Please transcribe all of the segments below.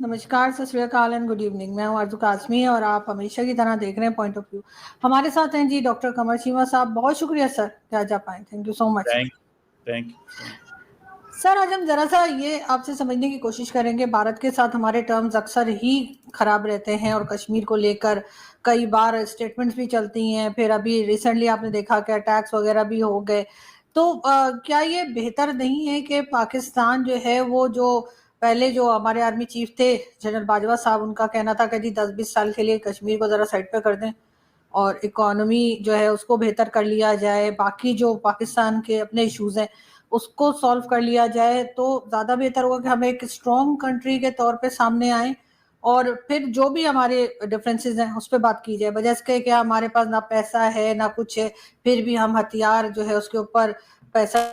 नमस्कार, सत श्री अकाल एंड गुड इवनिंग। मैं हूं आरज़ू काज़मी और आप हमेशा की तरह देख रहे हैं पॉइंट ऑफ व्यू। हमारे साथ हैं जी डॉक्टर कमर चीमा साहब। बहुत शुक्रिया सर कि आज आप आए। Thank you so much sir. Thank you. Sir, आज हम ज़रा सा ये आपसे समझने की कोशिश करेंगे। भारत के साथ हमारे टर्म्स अक्सर ही खराब रहते हैं और कश्मीर को लेकर कई बार स्टेटमेंट्स भी चलती हैं। फिर अभी रिसेंटली आपने देखा कि अटैक्स वगैरह भी हो गए। तो क्या ये बेहतर नहीं है कि पाकिस्तान जो है वो जो पहले जो हमारे आर्मी चीफ थे जनरल बाजवा साहब, उनका कहना था कि जी 10-20 साल के लिए कश्मीर को ज़रा साइड पे कर दें और इकोनॉमी जो है उसको बेहतर कर लिया जाए, बाकी जो पाकिस्तान के अपने इश्यूज हैं उसको सॉल्व कर लिया जाए, तो ज़्यादा बेहतर होगा कि हम एक स्ट्रॉन्ग कंट्री के तौर पे सामने आए और फिर जो भी हमारे डिफरेंसेस हैं उस पर बात की जाए, बजाय इसके कि हमारे पास ना पैसा है ना कुछ है, फिर भी हम हथियार जो है उसके ऊपर पैसा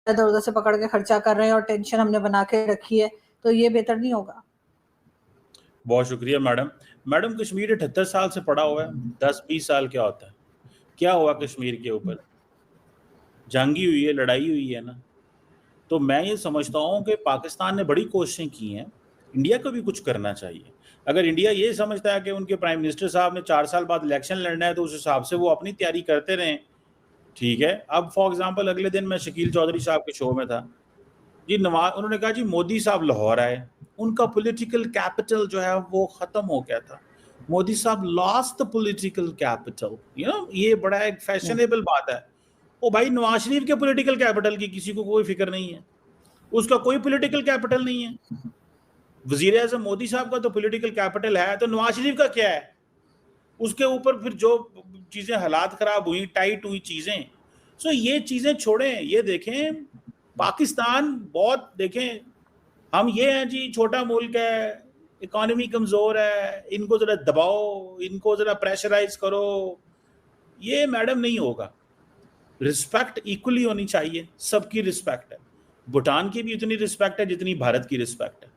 इधर उधर से पकड़ के खर्चा कर रहे हैं और टेंशन हमने बना के रखी है। तो ये बेहतर नहीं होगा? बहुत शुक्रिया मैडम कश्मीर 78 साल से पड़ा हुआ है। 10-20 साल क्या होता है? क्या हुआ कश्मीर के ऊपर? जंगी हुई है, लड़ाई हुई है ना। तो मैं ये समझता हूँ कि पाकिस्तान ने बड़ी कोशिशें की हैं, इंडिया को भी कुछ करना चाहिए। अगर इंडिया ये समझता है कि उनके प्राइम मिनिस्टर साहब ने 4 साल बाद इलेक्शन लड़ना है तो उस हिसाब से वो अपनी तैयारी करते रहें, ठीक है। अब फॉर एग्जांपल अगले दिन मैं शकील चौधरी साहब के शो में था जी, नवाज उन्होंने कहा जी मोदी साहब लाहौर आए, उनका पॉलिटिकल कैपिटल जो है वो खत्म हो गया था। मोदी साहब लॉस्ट द पॉलिटिकल कैपिटल, ये बड़ा एक फैशनेबल बात है। ओ भाई, नवाज शरीफ के पॉलिटिकल कैपिटल की किसी को कोई फिक्र नहीं है, उसका कोई पॉलिटिकल कैपिटल नहीं है। वजीर आजम मोदी साहब का तो पॉलिटिकल कैपिटल है, तो नवाज शरीफ का क्या है? उसके ऊपर फिर जो चीजें हालात खराब हुई, टाइट हुई चीजें, सो ये चीजें छोड़ें, ये देखें पाकिस्तान बहुत देखें। हम ये हैं जी, छोटा मुल्क है, इकोनॉमी कमजोर है, इनको जरा दबाओ, इनको जरा प्रेशराइज करो, ये मैडम नहीं होगा। रिस्पेक्ट इक्वली होनी चाहिए, सबकी रिस्पेक्ट है। भूटान की भी उतनी रिस्पेक्ट है जितनी भारत की रिस्पेक्ट है।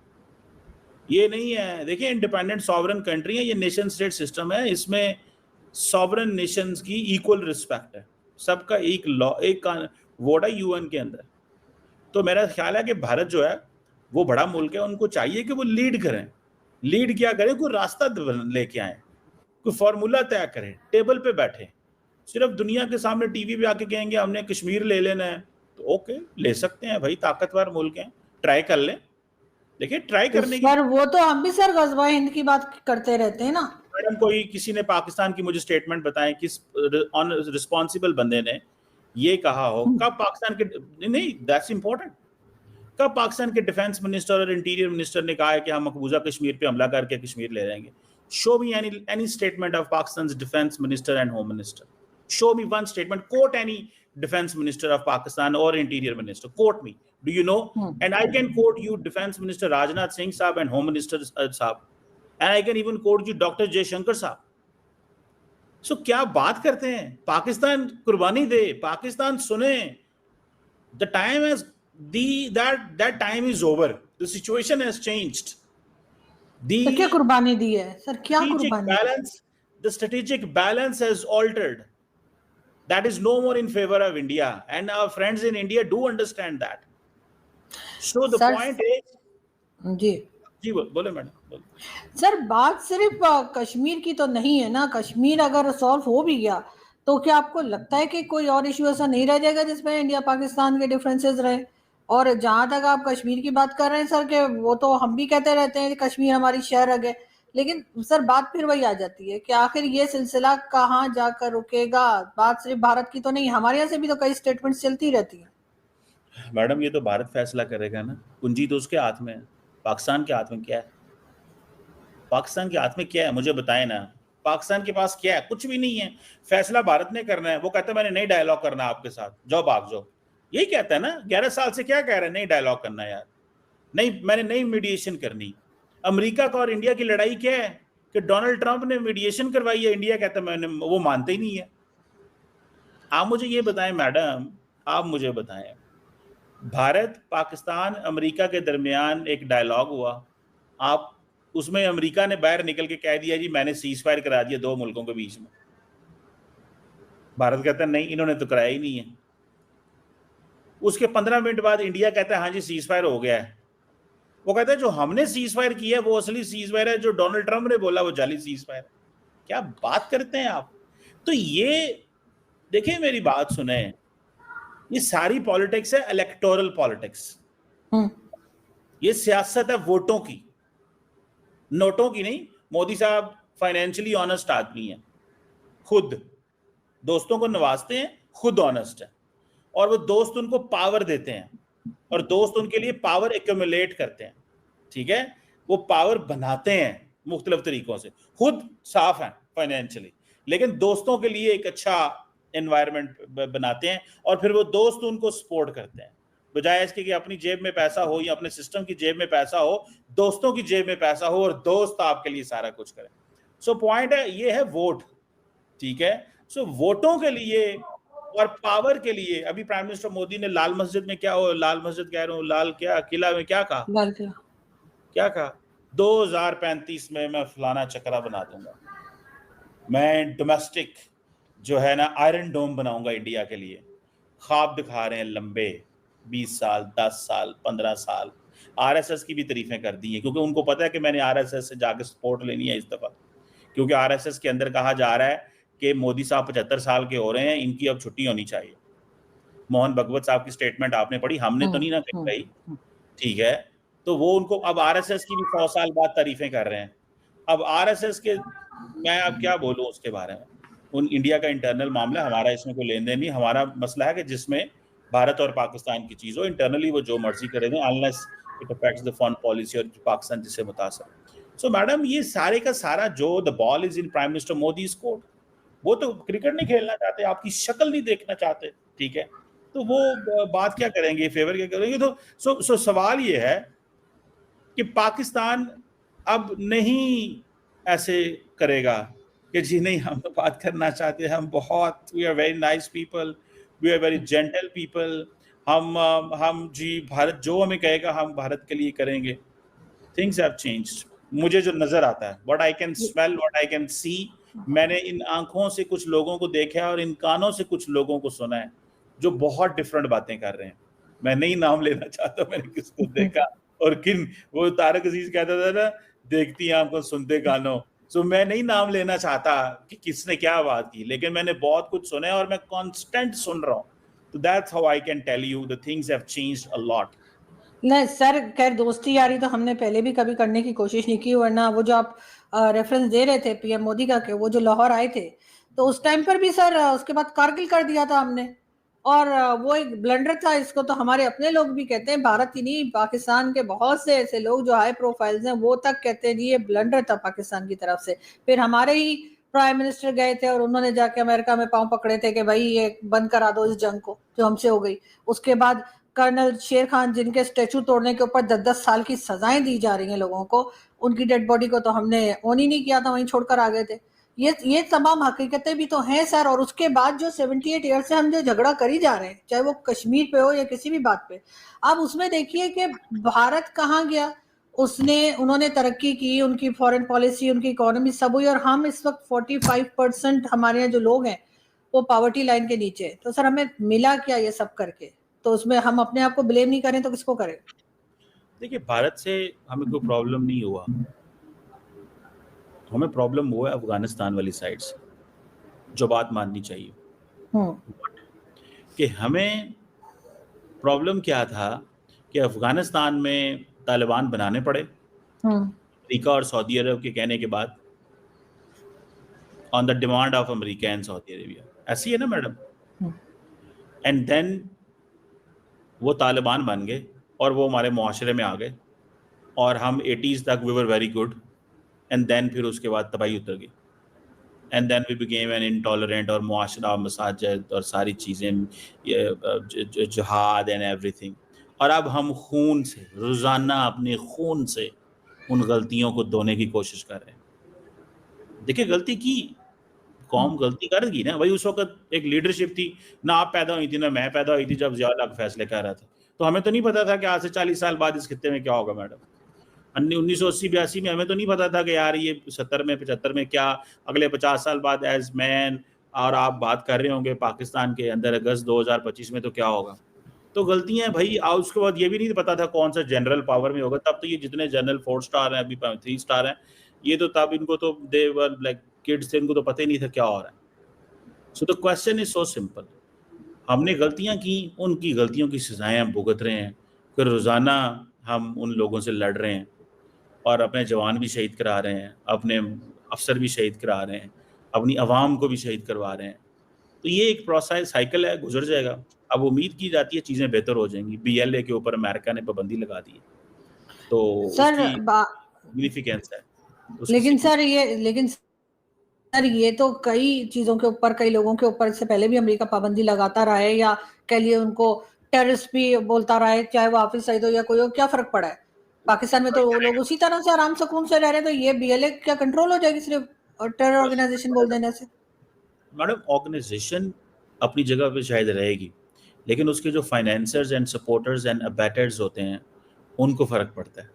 ये नहीं है, देखिए इंडिपेंडेंट सॉवरन कंट्री है, ये नेशन स्टेट सिस्टम है, इसमें सॉवरन नेशंस की इक्वल रिस्पेक्ट है, सबका एक लॉ, एक वोट है यूएन के अंदर। तो मेरा ख्याल है कि भारत जो है वो बड़ा मुल्क है, उनको चाहिए कि वो लीड करें। लीड क्या करें? कोई रास्ता लेके आए, कोई फॉर्मूला तय करें, टेबल पे बैठे। सिर्फ दुनिया के सामने टीवी पे आके कहेंगे हमने कश्मीर ले लेना है, तो ओके ले सकते हैं भाई, ताकतवर मुल्क हैं, ट्राई कर लें। देखिए ट्राई तो करने की सर वो तो हम भी सर गजवा हिंद की बात करते रहते हैं ना। मैडम, कोई किसी ने पाकिस्तान की मुझे स्टेटमेंट बताएं, किस रिस्पॉन्सिबल बंदे ने ये कहा हो? कब पाकिस्तान के, नहीं दैट्स इंपॉर्टेंट, कब पाकिस्तान के डिफेंस मिनिस्टर और इंटीरियर मिनिस्टर ने कहा है कि हम मकबूजा कश्मीर पे हमला करके कश्मीर ले जाएंगे? Show me any statement of Pakistan defence minister and home minister. Show me one statement, quote any defence minister of Pakistan और interior minister, quote me, do you know? And I can quote you defence minister Rajnath Singh साहब and home minister साहब, and I can even quote you doctor Jaishankar साहब। So क्या बात करते हैं? पाकिस्तान कुर्बानी दे, पाकिस्तान सुने। The time has that time is over. The situation has changed. तो क्या The कुर्बानी दी है सर? क्या strategic कुर्बानी दी? balance, the strategic balance has altered. That is no more in favor of India, and our friends in India do understand that. So the sir point is, जी जी बोले madam. Sir, बात सिर्फ कश्मीर की तो नहीं है ना। कश्मीर अगर सॉल्व हो भी गया तो क्या आपको लगता है कि कोई और इशू ऐसा नहीं रह जाएगा जिसमें इंडिया पाकिस्तान के डिफरेंसेस रहे? और जहां तक आप कश्मीर की बात कर रहे हैं सर, के वो तो हम भी कहते रहते हैं कि कश्मीर हमारी शहर है, लेकिन सर बात फिर वही आ जाती है कि आखिर ये सिलसिला कहाँ जाकर रुकेगा? बात सिर्फ भारत की तो नहीं, हमारे यहाँ से भी तो कई स्टेटमेंट्स चलती रहती है। मैडम ये तो भारत फैसला करेगा ना, कुंजी तो उसके हाथ में है। पाकिस्तान के हाथ में क्या है? पाकिस्तान के हाथ में क्या है मुझे बताएं ना। पाकिस्तान के पास क्या है? कुछ भी नहीं है। फैसला भारत ने करना है। वो कहता है मैंने नई डायलॉग करना है आपके साथ, जाओ भाग जाओ, यही कहता है ना। 11 साल से क्या कह रहा है? नई डायलॉग करना है यार, नहीं मैंने नई मीडिएशन करनी। अमेरिका का और इंडिया की लड़ाई क्या है कि डोनाल्ड ट्रंप ने मीडिएशन करवाई है, इंडिया कहता है मैंने, वो मानते ही नहीं है। आप मुझे ये बताएं मैडम, आप मुझे बताएं, भारत पाकिस्तान अमेरिका के दरमियान एक डायलॉग हुआ, आप उसमें अमेरिका ने बाहर निकल के कह दिया जी मैंने सीज फायर करा दिया 2 मुल्कों के बीच में। भारत कहता है नहीं, इन्होंने तो कराया ही नहीं है। उसके 15 मिनट बाद इंडिया कहता है हाँ जी सीज फायर हो गया है। वो कहते हैं जो हमने सीज फायर किया है वो असली सीज फायर है, जो डोनाल्ड ट्रंप ने बोला वो जाली सीज फायर। क्या बात करते हैं आप। तो ये देखिए, मेरी बात सुने, ये सारी पॉलिटिक्स है, इलेक्टोरल पॉलिटिक्स। ये सियासत है वोटों की, नोटों की नहीं। मोदी साहब फाइनेंशियली ऑनेस्ट आदमी है, खुद दोस्तों को नवाजते हैं, खुद ऑनेस्ट है, और वो दोस्त उनको पावर देते हैं और दोस्त उनके लिए पावर एक्यूमुलेट करते हैं। ठीक है, वो पावर बनाते हैं मुख्तलिफ तरीकों से, खुद साफ है फाइनेंशियली, लेकिन दोस्तों के लिए एक अच्छा एनवायरनमेंट बनाते हैं और फिर वो दोस्त उनको सपोर्ट करते हैं। बजाय इसके कि अपनी जेब में पैसा हो या अपने सिस्टम की जेब में पैसा हो, दोस्तों की जेब में पैसा हो और दोस्त आपके लिए सारा कुछ करें। सो पॉइंट है, ये है वोट। ठीक है, सो वोटों के लिए और पावर के लिए अभी प्राइम मिनिस्टर मोदी ने लाल मस्जिद में क्या हो, लाल मस्जिद कह रहा हूँ, लाल क्या किला में क्या कहा, क्या कहा, 2035 में मैं फलाना चक्रा बना दूंगा, मैं डोमेस्टिक जो है ना आयरन डोम बनाऊंगा इंडिया के लिए। ख्वाब दिखा रहे हैं लंबे, 20 साल, 10 साल, 15 साल। आरएसएस की भी तारीफें कर दी है, क्योंकि उनको पता है कि मैंने आरएसएस से जाके सपोर्ट लेनी है इस दफा, क्योंकि आरएसएस के अंदर कहा जा रहा है कि मोदी साहब 75 साल के हो रहे हैं, इनकी अब छुट्टी होनी चाहिए। मोहन भगवत साहब की स्टेटमेंट आपने पढ़ी, हमने तो नहीं ना कही। ठीक है, तो वो उनको अब आरएसएस की भी 100 साल बाद तारीफें कर रहे हैं। अब आरएसएस के मैं अब क्या बोलूं उसके बारे में, उन इंडिया का इंटरनल मामला, हमारा इसमें कोई लेन देन नहीं। हमारा मसला है कि जिसमें भारत और पाकिस्तान की चीज हो, इंटरनली वो जो मर्जी करे दें, unless it affects the foreign policy और पाकिस्तान जिससे मुतासर। सो मैडम, ये सारे का सारा जो the ball is in prime minister Modi's court. वो तो क्रिकेट नहीं खेलना चाहते, आपकी शक्ल नहीं देखना चाहते। ठीक है, तो वो बात क्या करेंगे, फेवर क्या करेंगे। तो सो सवाल ये है कि पाकिस्तान अब नहीं ऐसे करेगा कि जी नहीं, हम तो बात करना चाहते हैं, हम बहुत, we are very nice people, we are very gentle people, हम जी भारत जो हमें कहेगा हम भारत के लिए करेंगे। थिंग्स हैव चेंज्ड, मुझे जो नजर आता है, what I can smell, what I can see. मैंने इन आंखों से कुछ लोगों को देखा है और इन कानों से कुछ लोगों को सुना है जो बहुत डिफरेंट बातें कर रहे हैं। मैं नहीं नाम लेना चाहता मैंने किसको देखा और किन, वो तारक अजीज कहता था ना, देखती आंखों सुनते कानों। सो मैं नहीं नाम लेना चाहता कि किसने क्या बात की, लेकिन मैंने बहुत कुछ सुना है और मैं कांस्टेंट सुन रहा हूँ। तो that's how I can tell you the things have changed a lot. नहीं सर, खैर दोस्ती यारी तो हमने पहले भी कभी करने की कोशिश नहीं की, वरना वो जो आप रेफरेंस दे रहे थे पीएम मोदी का, के वो जो लाहौर आए थे, तो उस टाइम पर भी सर उसके बाद कारगिल कर दिया था हमने, और वो एक ब्लंडर था। इसको तो हमारे अपने लोग भी कहते हैं, भारत ही नहीं, पाकिस्तान के बहुत से ऐसे लोग जो हाई प्रोफाइल्स हैं वो तक कहते हैं जी ये ब्लंडर था पाकिस्तान की तरफ से। फिर हमारे ही प्राइम मिनिस्टर गए थे और उन्होंने जाके अमेरिका में पांव पकड़े थे कि भाई ये बंद करा दो इस जंग को जो हमसे हो गई। उसके बाद कर्नल शेर खान, जिनके स्टेचू तोड़ने के ऊपर 10-10 साल की सजाएं दी जा रही हैं लोगों को, उनकी डेड बॉडी को तो हमने ऑन ही नहीं किया था, वहीं छोड़कर आ गए थे। ये तमाम हकीकतें भी तो हैं सर। और उसके बाद जो 78 ईयर से हम जो झगड़ा करी जा रहे हैं, चाहे वो कश्मीर पे हो या किसी भी बात पे, अब उसमें देखिए कि भारत कहाँ गया। उन्होंने तरक्की की, उनकी फॉरेन पॉलिसी, उनकी इकोनॉमी सब हुई, और हम इस वक्त 45% हमारे यहाँ जो लोग हैं वो पॉवर्टी लाइन के नीचे। तो सर हमें मिला क्या ये सब करके? तो उसमें हम अपने आप को ब्लेम नहीं करें तो किसको करें? देखिए, भारत से हमें कोई प्रॉब्लम नहीं हुआ, हमें प्रॉब्लम हुआ है अफगानिस्तान वाली साइड से, जो बात माननी चाहिए। कि हमें प्रॉब्लम क्या था कि अफगानिस्तान में तालिबान बनाने पड़े अमेरिका और सऊदी अरब के कहने के बाद, on the demand of America and Saudi Arabia. ऐसी है ना मैडम? एंड देन वो तालिबान बन गए और वो हमारे मुआशरे में आ गए और हम 80s तक we were very good, and then फिर उसके बाद तबाही उतर गई, and then we became an intolerant, और मुआशरा, मसाजिद और सारी चीज़ें, जिहाद एंड एवरीथिंग। और अब हम खून से, रोज़ाना अपने खून से उन गलतियों को धोने की कोशिश कर रहे हैं। देखिए, गलती की कौम गलती करेगी ना भाई। उस वक्त एक लीडरशिप थी ना, आप पैदा हुई थी ना मैं पैदा हुई थी जब ज़िया फैसले कर रहा था। तो हमें तो नहीं पता था कि आज से 40 साल बाद इस खित्ते में क्या होगा मैडम। 1980-82 में हमें तो नहीं पता था कि यार ये 70 में 75 में क्या अगले 50 साल बाद एज मैन। और आप बात कर रहे होंगे पाकिस्तान के अंदर अगस्त 2025 में तो क्या होगा। तो गलतियां भाई। उसके बाद ये भी नहीं पता था कौन सा जनरल पावर में होगा, तब तो ये जितने जनरल 4 स्टार हैं, अभी 3 स्टार हैं, ये तो तब इनको तो दे वर लाइक किड्स थे, इनको तो पता ही नहीं था क्या हो रहा है। So the question is so simple, हमने गलतियां की, उनकी गलतियों की सजाएं हम भुगत रहे हैं, फिर रोजाना हम उन लोगों से लड़ रहे हैं और अपने जवान भी शहीद करा रहे हैं, अपने अफसर भी शहीद करा रहे हैं, अपनी आवाम को भी शहीद करवा रहे हैं। तो ये एक प्रोसेस साइकिल है, गुजर जाएगा। अब उम्मीद की जाती है चीजें बेहतर हो जाएंगी। BLA के ऊपर अमेरिका ने पाबंदी लगा दी है, तो सर उसकी सिग्निफिकेंस है, लेकिन सर ये तो कई चीजों के ऊपर, कई लोगों के ऊपर इससे पहले भी अमेरिका पाबंदी लगाता रहा है, या कह लिए उनको टेररिस्ट भी बोलता रहा है, चाहे वो हाफिज सईद हो या कोई हो, क्या फर्क पड़ा है? पाकिस्तान में तो वो लोग उसी तरह से आराम सुकून से रह रहे हैं, तो ये BLA क्या कंट्रोल हो जाएगी सिर्फ टेरर ऑर्गेनाइजेशन बोल देने से? मैडम ऑर्गेनाइजेशन अपनी जगह पे शायद रहेगी, लेकिन उसके जो फाइनेंसर्स एंड सपोर्टर्स एंड अबैटर्स होते हैं उनको फर्क पड़ता है।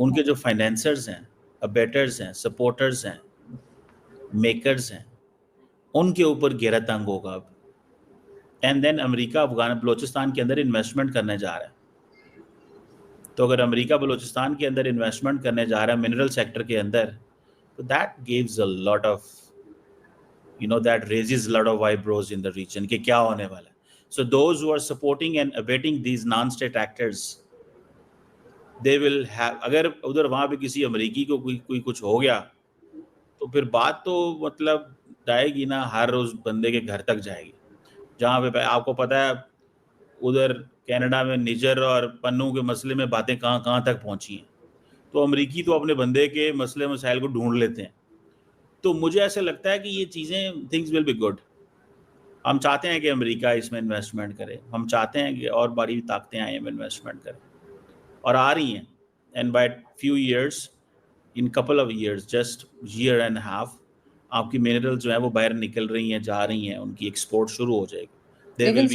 उनके जो फाइनेंसर्स हैं, अबैटर्स हैं, सपोर्टर्स हैं, मेकर्स हैं, उनके ऊपर गहरा तंग होगा अब। And then America Afghan Balochistan के अंदर इन्वेस्टमेंट करने जा रहा है, तो अगर अमेरिका बलोचिस्तान के अंदर इन्वेस्टमेंट करने जा रहा है मिनरल सेक्टर के अंदर, तो that gives a lot of that raises a lot of eyebrows in the region कि क्या होने वाला है. So those who are supporting and abetting these non-state actors, they will have, अगर उधर वहाँ पे किसी अमेरिकी को कोई कुछ हो गया, तो फिर बात तो मतलब जाएगी ना, हर रोज बंदे के घर तक जाएगी। जहाँ पे आपको पता है उधर कनाडा में निजर और पन्नू के मसले में बातें कहाँ तक पहुंची हैं, तो अमेरिकी तो अपने बंदे के मसले मसाइल को ढूंढ लेते हैं। तो मुझे ऐसा लगता है कि ये चीज़ें, थिंग्स विल बी गुड। हम चाहते हैं कि अमेरिका इसमें इन्वेस्टमेंट करे, हम चाहते हैं कि और बड़ी ताकतें आईएम इन्वेस्टमेंट करें, और आ रही हैं। And by few years, in couple of years, just year and half, आपकी मिनरल जो है वो बाहर निकल रही हैं, जा रही हैं, उनकी एक्सपोर्ट शुरू हो जाएगी। लेकिन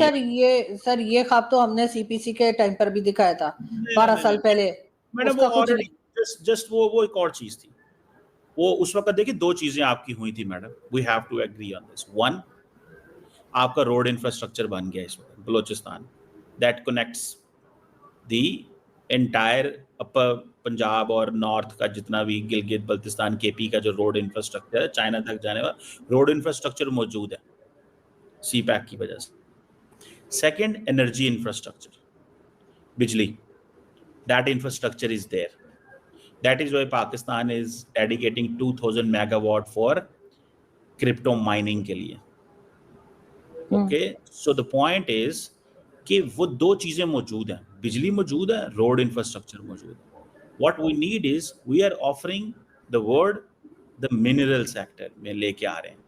सर ये ख्वाब तो हमने CPC के टाइम पर भी दिखाया था 12 साल पहले। मैडम वो ऑलरेडी जस्ट वो एक और चीज थी। वो उस वक्त देखिए दो चीजें आपकी हुई थी madam, we have to agree on this. One, आपका रोड इंफ्रास्ट्रक्चर बन गया इस वक्त Balochistan, that connects the entire upper Punjab और नॉर्थ का जितना भी गिलगित बल्तिस्तान KP का जो रोड इंफ्रास्ट्रक्चर है, चाइना तक जाने वाला रोड इंफ्रास्ट्रक्चर मौजूद है CPEC की वजह से। सेकेंड, एनर्जी इंफ्रास्ट्रक्चर, बिजली, that infrastructure is there. That is why Pakistan is dedicating 2000 megawatt for crypto mining के लिए। Okay, so the point is कि वो दो चीजें मौजूद हैं, बिजली मौजूद है, रोड इंफ्रास्ट्रक्चर मौजूद है। What we need is we are offering the word the mineral sector में लेके आ रहे हैं,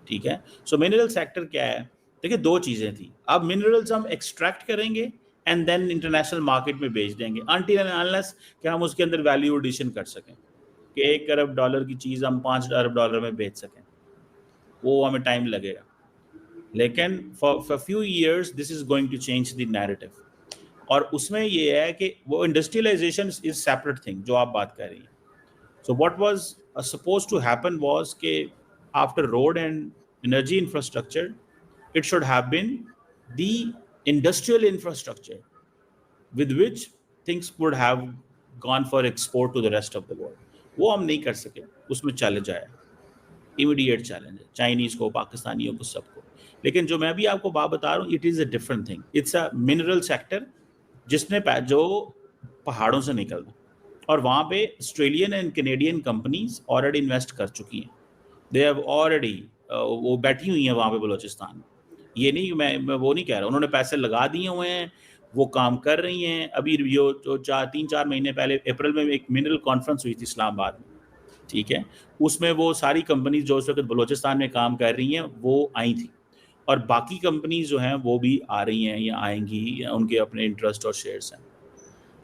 ठीक है। So mineral sector क्या है? देखिए दो चीजें थी, अब मिनरल्स हम एक्सट्रैक्ट करेंगे एंड देन इंटरनेशनल मार्केट में बेच देंगे, अनटिल एंड अनलेस कि हम उसके अंदर वैल्यू एडिशन कर सकें, कि $1 अरब की चीज़ हम $5 अरब में बेच सकें, वो हमें टाइम लगेगा। लेकिन for few years this is going to change the narrative, और उसमें ये है कि वो इंडस्ट्रियलाइजेशन इज सेपरेट थिंग जो आप बात कर रही हैं। So what was suppose to happen was कि after road and energy infrastructure, it should have been the industrial infrastructure with which things would have gone for export to the rest of the world. वो हम नहीं कर सके, उसमें challenge आया, immediate challenge है Chinese को, पाकिस्तानियों को, सबको। लेकिन जो मैं भी आपको बात बता रहा हूँ, it is a different thing, it's a mineral sector जिसने जो पहाड़ों से निकलना, और वहाँ पे Australian and Canadian companies already invest कर चुकी हैं, दे हैव ऑलरेडी, वो बैठी हुई हैं वहाँ पे बलोचिस्तान। ये नहीं, मैं वो नहीं कह रहा, उन्होंने पैसे लगा दिए हुए हैं, वो काम कर रही हैं। अभी जो 3-4 महीने पहले अप्रैल में एक मिनरल कॉन्फ्रेंस हुई थी इस्लामाबाद में, ठीक है, उसमें वो सारी कंपनीज जो उस वक्त बलोचिस्तान में काम कर रही हैं वो आई थी, और बाकी कंपनीज जो हैं वो भी आ रही हैं या आएंगी, या उनके अपने इंटरेस्ट और शेयर्स हैं।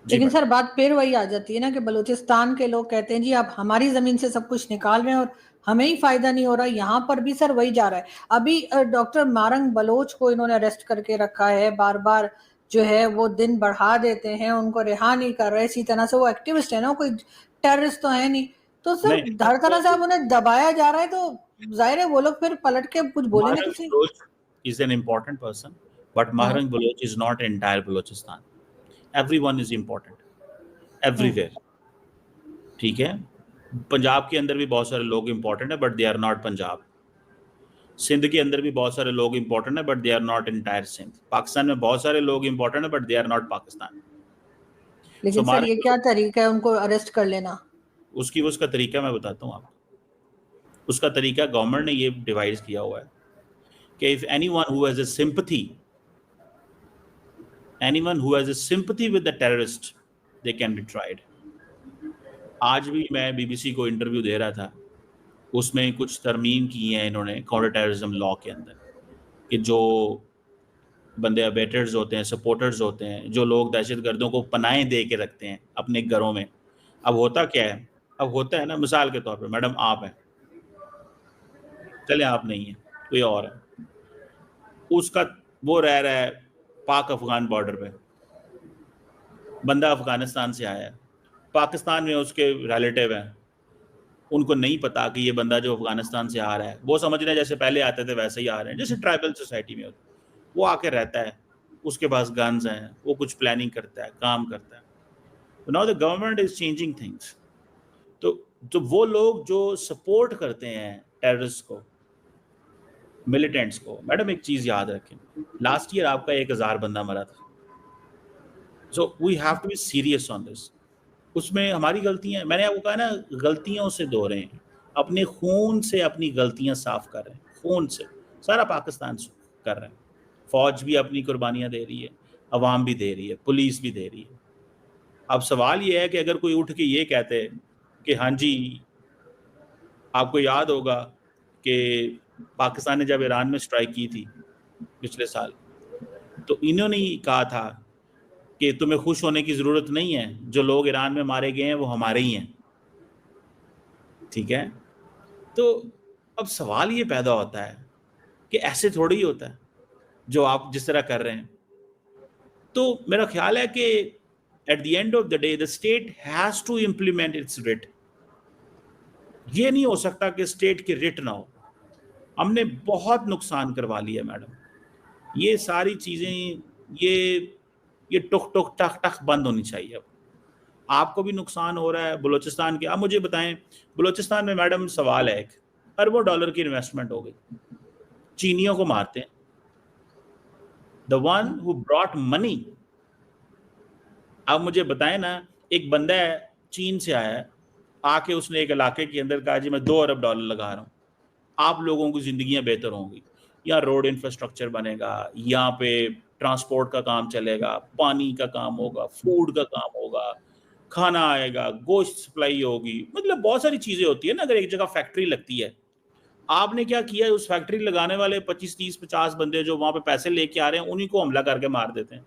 लेकिन सर बात फिर वही आ जाती है ना कि बलूचिस्तान के लोग कहते हैं जी आप हमारी जमीन से सब कुछ निकाल रहे हैं और हमें ही फायदा नहीं हो रहा। यहाँ पर भी सर वही जा रहा है। अभी डॉक्टर मारंग बलोच को इन्होंने अरेस्ट करके रखा है, बार बार जो है वो दिन बढ़ा देते हैं, उनको रिहा नहीं कर रहे। इसी तरह से वो एक्टिविस्ट है ना, कोई टेररिस्ट तो है नहीं, तो सर हर तरह से अब उन्हें दबाया जा रहा है, तो जाहिर है वो लोग फिर पलट के कुछ बोलेंगे तो सही। Is an important person, but Mahrang Baloch is not entire Balochistan. Everyone is important everywhere. ठीक है, पंजाब के अंदर भी बहुत सारे लोग इंपॉर्टेंट है but they are not Punjab. Sindh के अंदर भी बहुत सारे लोग इंपॉर्टेंट है but they are not entire Sindh. Pakistan में बहुत सारे लोग इंपॉर्टेंट है but they are not Pakistan. लेकिन सर ये क्या तरीका है उनको अरेस्ट कर लेना? उसका तरीका मैं बताता हूँ आपको. उसका तरीका गवर्नमेंट ने ये डिवाइस किया हुआ है कि if anyone who has a sympathy with the terrorist they can be tried. आज भी मैं बीबीसी को इंटरव्यू दे रहा था, उसमें कुछ तरमीम की हैं इन्होंने काउंटर टेररिज्म लॉ के अंदर कि जो बंदे अबेटर्स होते हैं, सपोर्टर्स होते हैं, जो लोग दहशतगर्दों को पनाहें दे के रखते हैं अपने घरों में. अब होता क्या है, अब होता है ना, मिसाल के तौर पे मैडम आप हैं, चले आप नहीं हैं, कोई और है, उसका वो रह रहा है पाक अफगान बॉर्डर पे, बंदा अफगानिस्तान से आया है, पाकिस्तान में उसके रिलेटिव हैं, उनको नहीं पता कि ये बंदा जो अफगानिस्तान से आ रहा है, वो समझ रहे हैं जैसे पहले आते थे वैसे ही आ रहे हैं, जैसे ट्राइबल सोसाइटी में होता है. वो आके रहता है, उसके पास गन्स हैं, वो कुछ प्लानिंग करता है, काम करता है. तो now the government is changing things. तो वो लोग जो सपोर्ट करते हैं टेररिस्ट को, मिलिटेंट्स को, मैडम एक चीज याद रखें, लास्ट ईयर आपका 1000 बंदा मरा था. So we have to be serious on this. उसमें हमारी गलतियां, मैंने आपको कहा ना, गलतियों से धो रहे हैं, अपने खून से अपनी गलतियां साफ कर रहे हैं, खून से. सारा पाकिस्तान कर रहे हैं, फौज भी अपनी कुर्बानियां दे रही है, अवाम भी दे रही है, पुलिस भी दे रही है. अब सवाल ये है कि अगर कोई उठ के ये कहते कि हाँ जी, आपको याद होगा कि पाकिस्तान ने जब ईरान में स्ट्राइक की थी पिछले साल, तो इन्होंने ही कहा था कि तुम्हें खुश होने की ज़रूरत नहीं है, जो लोग ईरान में मारे गए हैं वो हमारे ही हैं. ठीक है, तो अब सवाल ये पैदा होता है कि ऐसे थोड़ी ही होता है जो आप जिस तरह कर रहे हैं. तो मेरा ख्याल है कि at the end of the day the state has to implement its writ. ये नहीं हो सकता कि स्टेट की रिट ना हो. हमने बहुत नुकसान करवा लिया मैडम. ये सारी चीज़ें, ये टुक टुक टक टक बंद होनी चाहिए. अब आपको भी नुकसान हो रहा है बलूचिस्तान के. आप मुझे बताएं, बलूचिस्तान में मैडम सवाल है, एक अरबों डॉलर की इन्वेस्टमेंट हो गई, चीनियों को मारते हैं. The one who brought money. आप मुझे बताएं ना, एक बंदा है चीन से आया है, आके उसने एक इलाके के अंदर कहा जी मैं 2 अरब डॉलर लगा रहा हूँ, आप लोगों की जिंदगियां बेहतर होंगी, यहाँ रोड इंफ्रास्ट्रक्चर बनेगा, यहाँ पे ट्रांसपोर्ट का काम चलेगा, पानी का काम होगा, फूड का काम होगा, खाना आएगा, गोश्त सप्लाई होगी. मतलब बहुत सारी चीजें होती है ना अगर एक जगह फैक्ट्री लगती है. आपने क्या किया है, उस फैक्ट्री लगाने वाले 25 30 50 बंदे जो वहां पे पैसे लेके आ रहे हैं, उन्हीं को हमला करके मार देते हैं.